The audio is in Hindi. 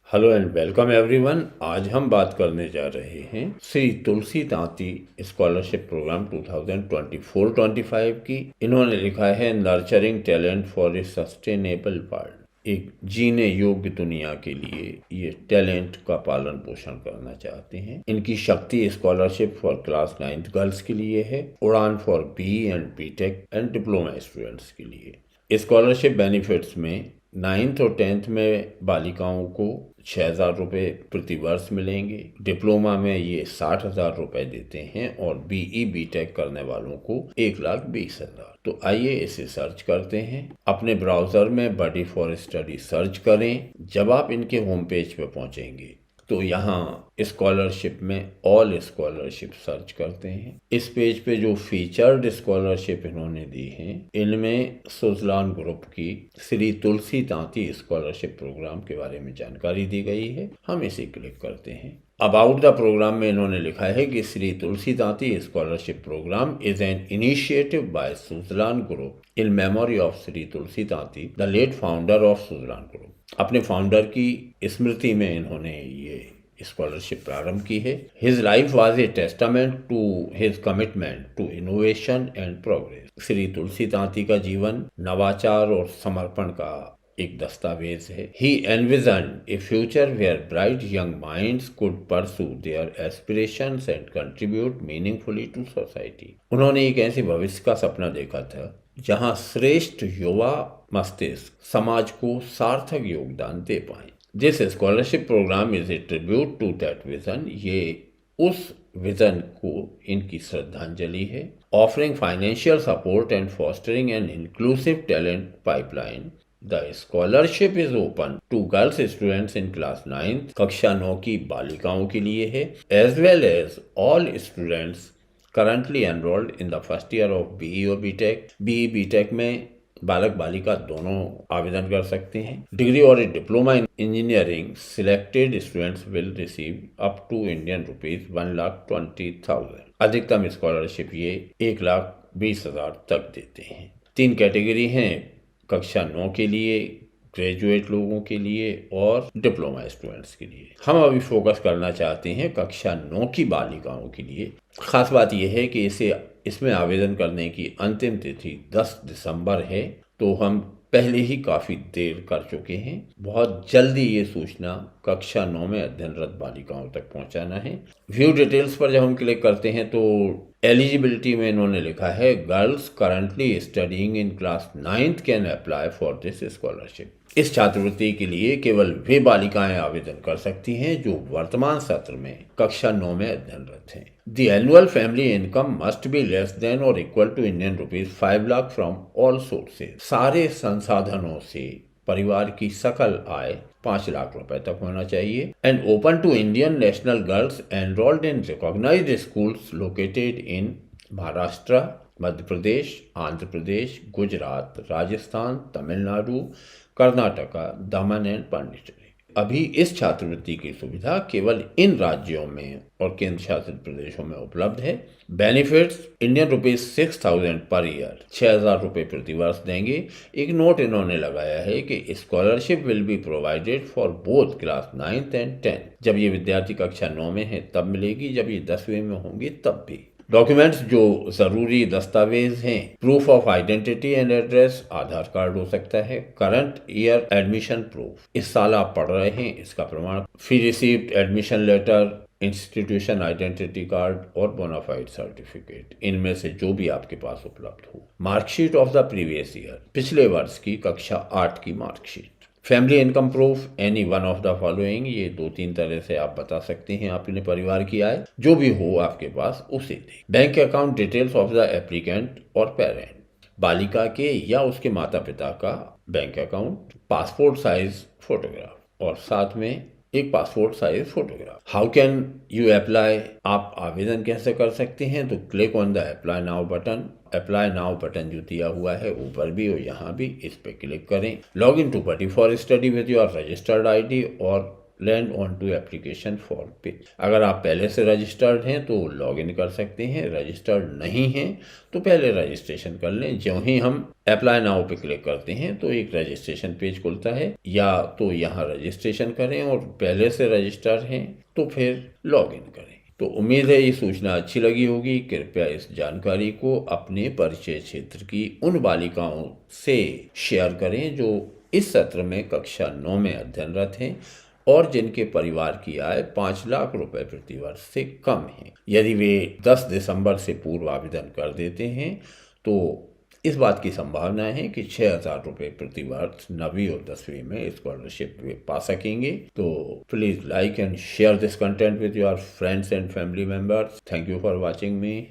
Hello and welcome everyone. आज हम बात करने जा रहे हैं श्री तुलसी तांती स्कॉलरशिप प्रोग्राम 2024-25 की। इन्होंने लिखा है nurturing talent for a sustainable world. एक जीने योग्य दुनिया के लिए ये टैलेंट का पालन पोषण करना चाहते हैं। इनकी शक्ति scholarship for class 9th girls के लिए है, Udaan for B and BTech and diploma students के लिए। स्कॉलरशिप बेनिफिट्स में 9th और 10th में बालिकाओं को 6,000 रुपये प्रति वर्ष मिलेंगे। डिप्लोमा में ये 60,000 रुपये देते हैं और बीई बीटेक करने वालों को 1,20,000। तो आइए इसे सर्च करते हैं। अपने ब्राउजर में बडी फॉर स्टडी सर्च करें। जब आप इनके होम पेज पे पहुंचेंगे तो यहाँ स्कॉलरशिप में ऑल स्कॉलरशिप सर्च करते हैं। इस पेज पे जो फीचर्ड स्कॉलरशिप इन्होंने दी हैं, इनमें सुजलान ग्रुप की श्री तुलसी तांती स्कॉलरशिप प्रोग्राम के बारे में जानकारी दी गई है। हम इसे क्लिक करते हैं। अबाउट द प्रोग्राम में इन्होंने लिखा है कि Shri Tulsi Tanti scholarship program is an initiative by Suzlon group in memory of Shri Tulsi Tanti, the late founder of Suzlon group. अपने फाउंडर की स्मृति में इन्होंने ये स्कॉलरशिप प्रारंभ की है। His life was a testament to his commitment to innovation and progress. Shri Tulsi Tanti का जीवन नवाचार और समर्पण का एक दस्तावेज है। He envisioned a future where bright young minds could pursue their aspirations and contribute meaningfully to society. उन्होंने एक ऐसे भविष्य का सपना देखा था जहां श्रेष्ठ युवा मस्तिष्क समाज को सार्थक योगदान दे पाए। This scholarship program is a tribute to that vision. ये उस विजन को इनकी श्रद्धांजलि है। Offering financial support and fostering an inclusive talent pipeline. The scholarship is open to girls students in class 9th, कक्षा 9 की बालिकाओं के लिए है, as well as all students currently enrolled in the first year of BE or BTech. BE BTech में बालक बालिका दोनों आवेदन कर सकते हैं। डिग्री और diploma in engineering selected students will receive up to Indian rupees 1,20,000। अधिकतम स्कॉलरशिप ये 1,20,000 तक देते हैं। 3 कैटेगरी हैं, कक्षा 9 के लिए, ग्रेजुएट लोगों के लिए और डिप्लोमा स्टूडेंट्स के लिए। हम अभी फोकस करना चाहते हैं कक्षा 9 की बालिकाओं के लिए। खास बात यह है कि इसमें आवेदन करने की अंतिम तिथि 10 दिसंबर है, तो हम पहले ही काफ़ी देर कर चुके हैं। बहुत जल्दी ये सूचना कक्षा 9 में अध्ययनरत बालिकाओं तक पहुंचाना है। व्यू डिटेल्स पर जब हम क्लिक करते हैं तो एलिजिबिलिटी में इन्होंने लिखा है girls currently studying in class 9th can apply for this scholarship. इस छात्रवृत्ति के लिए केवल वे बालिकाएं आवेदन कर सकती हैं जो वर्तमान सत्र में कक्षा 9 में अध्ययनरत हैं। The annual family income must be less than or equal to Indian rupees 5 lakh from all sources. सारे संसाधनों से परिवार की सकल आय 5 लाख रुपए तक होना चाहिए। And open to Indian national girls enrolled in recognised schools located in Maharashtra, Madhya Pradesh, Andhra Pradesh, Gujarat, Rajasthan, Tamil Nadu, Karnataka, Daman and Pondicherry. अभी इस छात्रवृत्ति की सुविधा केवल इन राज्यों में और केंद्र शासित प्रदेशों में उपलब्ध है। Benefits Indian rupees 6,000 per year, 6,000 रुपये प्रति वर्ष देंगे। एक नोट इन्होंने लगाया है कि scholarship will be provided for both class 9th and 10th। जब ये विद्यार्थी कक्षा 9 में है तब मिलेगी, जब ये 10वीं में होंगे तब भी। डॉक्यूमेंट्स जो ज़रूरी दस्तावेज हैं, proof of identity and address, Aadhaar card हो सकता है, करंट ईयर एडमिशन प्रूफ, इस साल आप पढ़ रहे हैं इसका प्रमाण, fee received admission letter, institution identity card और बोनाफाइड सर्टिफिकेट, इनमें से जो भी आपके पास उपलब्ध हो। Marksheet of the previous year, पिछले वर्ष की कक्षा 8 की marksheet. Family income proof, any one of the following, ये 2-3 तरह से आप बता सकते हैं अपने परिवार की आय, जो भी हो आपके पास उसे दें। Bank account details of the applicant और पेरेंट, बालिका के या उसके माता पिता का bank account, passport size photograph और साथ में एक passport size photograph. How can you apply, आप आवेदन कैसे कर सकते हैं? तो click on the apply now button. Apply now button जो दिया हुआ है ऊपर भी और यहाँ भी, इस पे क्लिक करें। Log in to buddy for study with your registered ID और land on to application form page. अगर आप पहले से रजिस्टर्ड हैं तो लॉग इन कर सकते हैं, रजिस्टर्ड नहीं हैं तो पहले रजिस्ट्रेशन कर लें। जो ही हम अप्लाई नाउ पे क्लिक करते हैं तो एक रजिस्ट्रेशन पेज खुलता है, या तो यहाँ रजिस्ट्रेशन करें और पहले से रजिस्टर्ड हैं तो फिर लॉग इन करें। तो उम्मीद है ये सूचना अच्छी लगी होगी। कृपया इस जानकारी को अपने परिचय क्षेत्र की उन बालिकाओं से शेयर करें जो इस सत्र में कक्षा 9 में अध्ययनरत हैं और जिनके परिवार की आय 5 लाख रुपए प्रति वर्ष से कम है। यदि वे 10 दिसंबर से पूर्व आवेदन कर देते हैं तो इस बात की संभावना है कि 6,000 रुपये प्रति वर्ष 9वीं और 10वीं में स्कॉलरशिप वे पा सकेंगे। तो please like and share this content with your friends and family members. Thank you for watching me.